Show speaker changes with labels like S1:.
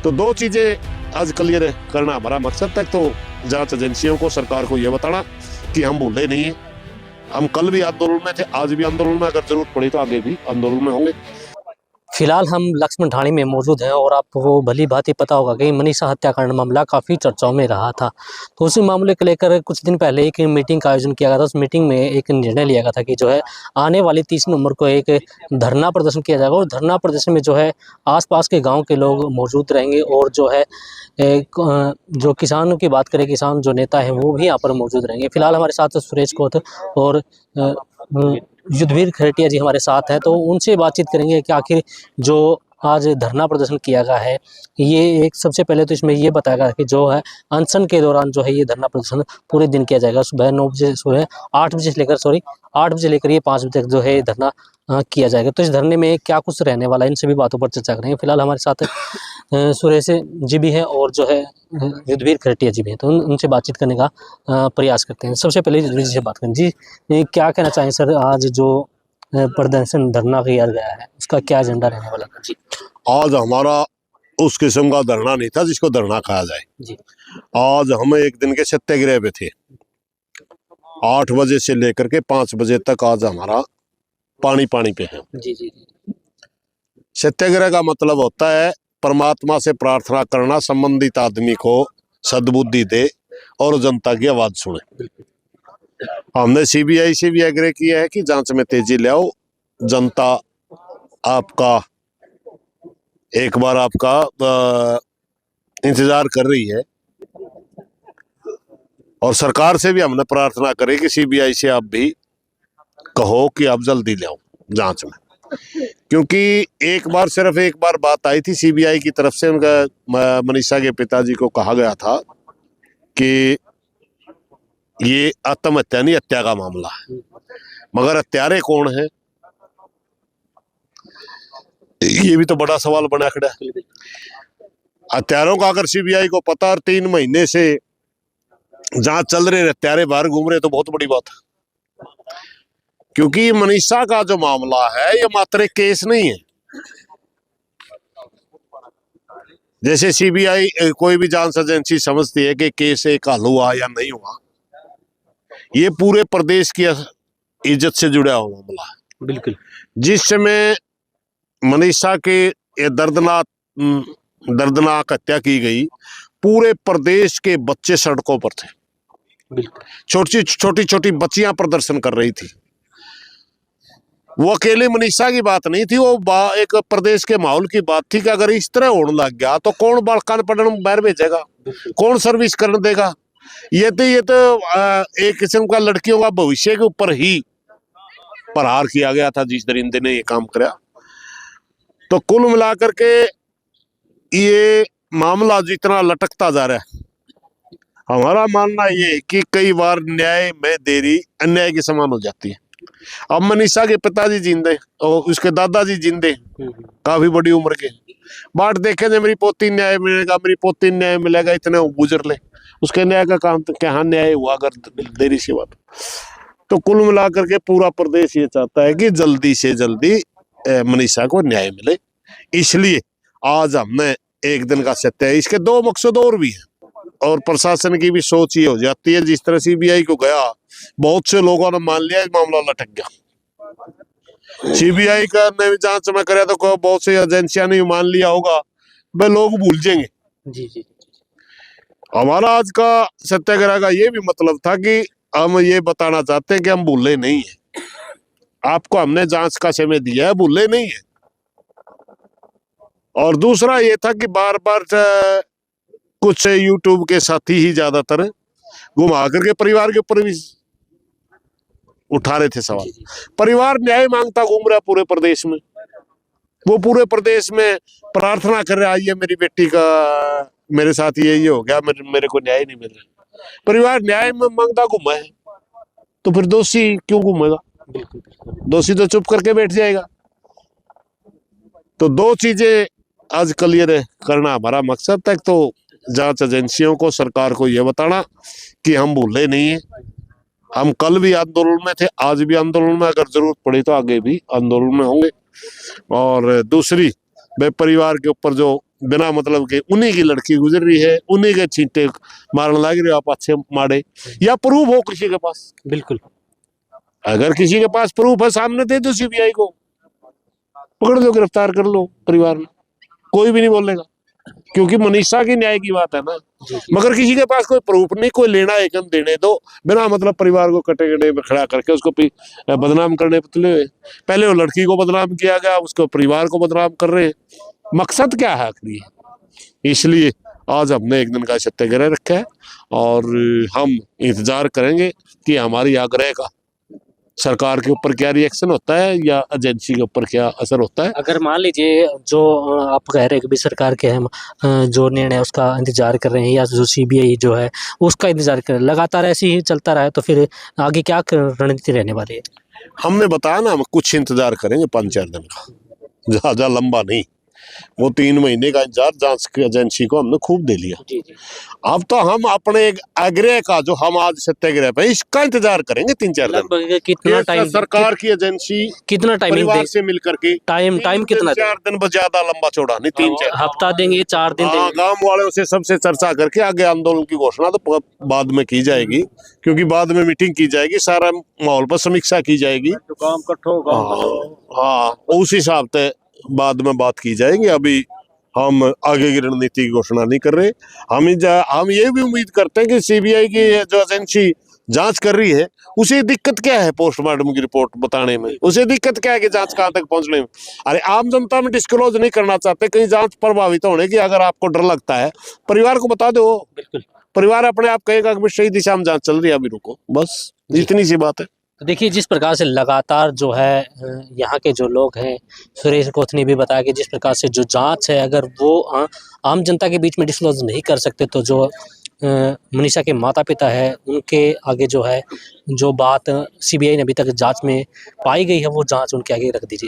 S1: तो दो चीजें आज क्लियर करना हमारा मकसद था। तो जांच एजेंसियों को, सरकार को यह बताना कि हम भूले नहीं है, हम कल भी आंदोलन में थे, आज भी आंदोलन में, अगर जरूरत पड़ी तो आगे भी आंदोलन में होंगे।
S2: फिलहाल हम लक्ष्मण ढाणी में मौजूद हैं और आपको भली भांति ही पता होगा कि मनीषा हत्याकांड मामला काफ़ी चर्चाओं में रहा था। तो उसी मामले को लेकर कुछ दिन पहले एक मीटिंग का आयोजन किया गया था। उस मीटिंग में एक निर्णय लिया गया था कि जो है आने वाली 30 नवंबर को एक धरना प्रदर्शन किया जाएगा और धरना प्रदर्शन में जो है आसपास के गाँव के लोग मौजूद रहेंगे और जो है जो किसानों की बात करें, किसान जो नेता है वो भी यहाँ पर मौजूद रहेंगे। फिलहाल हमारे साथ सुरेश कोत और युद्धवीर खरेटिया जी हमारे साथ हैं, तो उनसे बातचीत करेंगे कि आखिर जो आज धरना प्रदर्शन किया गया है, ये एक सबसे पहले तो इसमें ये बताया गया कि जो है अनशन के दौरान जो है ये धरना प्रदर्शन पूरे दिन किया जाएगा। सुबह 9 बजे, सुबह 8 बजे से लेकर 8 बजे लेकर ये 5 बजे तक जो है धरना किया जाएगा। तो इस धरने में क्या कुछ रहने वाला है, इन सभी बातों पर चर्चा करेंगे। फिलहाल हमारे साथ सुरेश जी भी हैं और जो है युद्धवीर खरेटिया जी भी हैं, तो उनसे बातचीत करने का प्रयास करते हैं। सबसे पहले युद्धवीर जी से बात करें। जी, क्या कहना चाहेंगे सर, आज जो प्रदर्शन धरना किया गया है उसका क्या एजेंडा रहने वाला था? जी,
S1: आज हमारा उस किस्म का धरना नहीं था जिसको धरना कहा जाए।
S2: जी,
S1: आज हम एक दिन के सत्याग्रह पे थे। 8 बजे से लेकर के 5 बजे तक आज हमारा पानी पे है।
S2: जी, जी,
S1: सत्याग्रह का मतलब होता है परमात्मा से प्रार्थना करना, संबंधित आदमी को सद्बुद्धि दे और जनता की आवाज सुने। हमने सीबीआई से भी आग्रह किया है कि जांच में तेजी ले आओ। जनता आपका एक बार आपका इंतजार कर रही है और सरकार से भी हमने प्रार्थना करी कि सीबीआई से आप भी कहो कि आप जल्दी ले आओ जांच में, क्योंकि सिर्फ एक बार बात आई थी सीबीआई की तरफ से। उनका मनीषा के पिताजी को कहा गया था कि ये आत्महत्या नहीं, हत्या का मामला है, मगर हत्यारे कौन है ये भी तो बड़ा सवाल बना खड़ा है। हत्यारों का अगर सीबीआई को पता और 3 महीने से जांच चल रहे, हत्यारे बाहर घूम रहे, तो बहुत बड़ी बात है। क्योंकि मनीषा का जो मामला है ये मात्र एक केस नहीं है। जैसे सीबीआई कोई भी जांच एजेंसी समझती है कि केस एक हल हुआ या नहीं हुआ, ये पूरे प्रदेश की इज्जत से जुड़ा हुआ मामला है।
S2: बिल्कुल।
S1: जिस समय मनीषा के ये दर्दनाक हत्या की गई, पूरे प्रदेश के बच्चे सड़कों पर थे। छोटी छोटी बच्चियां प्रदर्शन कर रही थी। वो अकेले मनीषा की बात नहीं थी, वो एक प्रदेश के माहौल की बात थी कि अगर इस तरह होने लग गया तो कौन बालकान पढ़ने बाहर भेजेगा, कौन सर्विस करने देगा। ये तो एक किस्म का लड़कियों का भविष्य के ऊपर ही प्रहार किया गया था जिस दरिंदे ने ये काम किया। तो कुल मिलाकर के ये मामला जितना लटकता जा रहा है, हमारा मानना ये है कि कई बार न्याय में देरी अन्याय के समान हो जाती है। अब मनीषा के पिताजी जिंदे और उसके दादाजी जिंदे, काफी बड़ी उम्र के, बाट देखे थे मेरी पोती न्याय मिलेगा, मेरी पोती न्याय मिलेगा, इतने गुजर ले, उसके न्याय का काम तो क्या न्याय हुआ अगर देरी से बात। तो कुल मिलाकर के पूरा प्रदेश ये चाहता है कि जल्दी से जल्दी मनीषा को न्याय मिले। इसलिए आज हमने एक दिन का सत्य है। इसके 2 मकसद और भी है और प्रशासन की भी सोच ये हो जाती है, जिस तरह सीबीआई को गया, बहुत से लोगों ने मान लिया मामला लटक गया। सीबीआई का ने जांच में करे तो बहुत सी एजेंसियां ने मान लिया होगा, वे लोग भूल जाएंगे।
S2: जी, जी।
S1: हमारा आज का सत्याग्रह का ये भी मतलब था कि हम ये बताना चाहते हैं कि हम भूले नहीं है। आपको हमने जांच का समय दिया है, भूले नहीं है। और दूसरा ये था कि बार बार कुछ यूट्यूब के साथी ही ज्यादातर घुमा करके परिवार के ऊपर भी उठा रहे थे सवाल। परिवार न्याय मांगता घूम रहा पूरे प्रदेश में, वो पूरे प्रदेश में प्रार्थना कर रहा है मेरी बेटी का मेरे साथ ये हो गया, मेरे को न्याय नहीं मिल रहा। परिवार न्याय में मांगता घूमा है, तो फिर दोषी क्यों घूमेगा? दोषी तो चुप करके बैठ जाएगा। तो 2 चीजें आज क्लियर करना हमारा मकसद था। तो जांच एजेंसियों को, सरकार को यह बताना कि हम भूले नहीं है, हम कल भी आंदोलन में थे, आज भी आंदोलन में, अगर जरूरत पड़ी तो आगे भी आंदोलन में होंगे। और दूसरी, वे परिवार के ऊपर जो बिना मतलब के उन्हीं की लड़की गुजर रही है, उन्हीं के छींटे मारने लग रहे हो आप अच्छे माड़े, या प्रूफ हो किसी के पास।
S2: बिल्कुल।
S1: अगर किसी के पास प्रूफ है सामने दे दो सीबीआई को, पकड़ लो, गिरफ्तार कर लो परिवार में, कोई भी नहीं बोलेगा, क्योंकि मनीषा की न्याय की बात है ना। मगर किसी के पास कोई प्रूफ नहीं, कोई लेना है एकदम देने दो, बिना मतलब परिवार को कटे कटे में खड़ा करके उसको बदनाम करने पुतले हुए। पहले वो लड़की को बदनाम किया गया, उसको परिवार को बदनाम कर रहे हैं, मकसद क्या है आखिरी? इसलिए आज हमने एक दिन का सत्याग्रह रखा है और हम इंतजार करेंगे कि हमारी आग्रह का सरकार के ऊपर क्या रिएक्शन होता है या एजेंसी के ऊपर क्या असर होता है।
S2: अगर मान लीजिए जो आप कह रहे हैं कि भी सरकार के हम जो निर्णय उसका इंतजार कर रहे हैं, या जो सीबीआई जो है उसका इंतजार कर रहे हैं, लगातार ऐसे ही चलता रहा है, तो फिर आगे क्या रणनीति रहने वाली है?
S1: हमने बताया ना, हम कुछ इंतजार करेंगे 5-4 दिन का, ज्यादा लंबा नहीं। वो 3 महीने का इंतजार जांच की एजेंसी को हमने खूब दे लिया।
S2: जी जी।
S1: अब तो हम अपने एक आग्रह का जो हम आज सत्याग्रह पे इसका इंतजार करेंगे 3-4 दिन।
S2: लगभग कितना टाइम,
S1: सरकार की एजेंसी
S2: कितना टाइमिंग
S1: परिवार से मिलकर के
S2: टाइम कितना
S1: 4 दिन, बस ज्यादा लंबा चौड़ा नहीं, 3-4
S2: हफ्ता देंगे, 4 दिन देंगे?
S1: गांव वालों से सबसे चर्चा करके आगे आंदोलन की घोषणा तो बाद में की जाएगी, क्योंकि बाद में मीटिंग की जाएगी, सारा माहौल पर समीक्षा की जाएगी, काम इकट्ठा होगा। हाँ, उस हिसाब से बाद में बात की जाएगी। अभी हम आगे की रणनीति की घोषणा नहीं कर रहे। हम ये भी उम्मीद करते हैं कि सीबीआई की जो एजेंसी जांच कर रही है, उसे दिक्कत क्या है पोस्टमार्टम की रिपोर्ट बताने में, उसे दिक्कत क्या है कि जांच कहां तक पहुंचने में। अरे आम जनता में डिस्क्लोज नहीं करना चाहते, कहीं जांच प्रभावित होने की अगर आपको डर लगता है, परिवार को बता दो।
S2: बिल्कुल।
S1: परिवार अपने आप कहेगा कि सही दिशा में जांच चल रही है, अभी रुको, बस इतनी सी बात है।
S2: तो देखिए, जिस प्रकार से लगातार जो है यहाँ के जो लोग हैं, सुरेश कोथ ने भी बताया कि जिस प्रकार से जो जांच है, अगर वो आम जनता के बीच में डिस्क्लोज नहीं कर सकते, तो जो मनीषा के माता पिता है उनके आगे जो है, जो बात सीबीआई ने अभी तक जांच में पाई गई है, वो जांच उनके आगे रख दीजिए।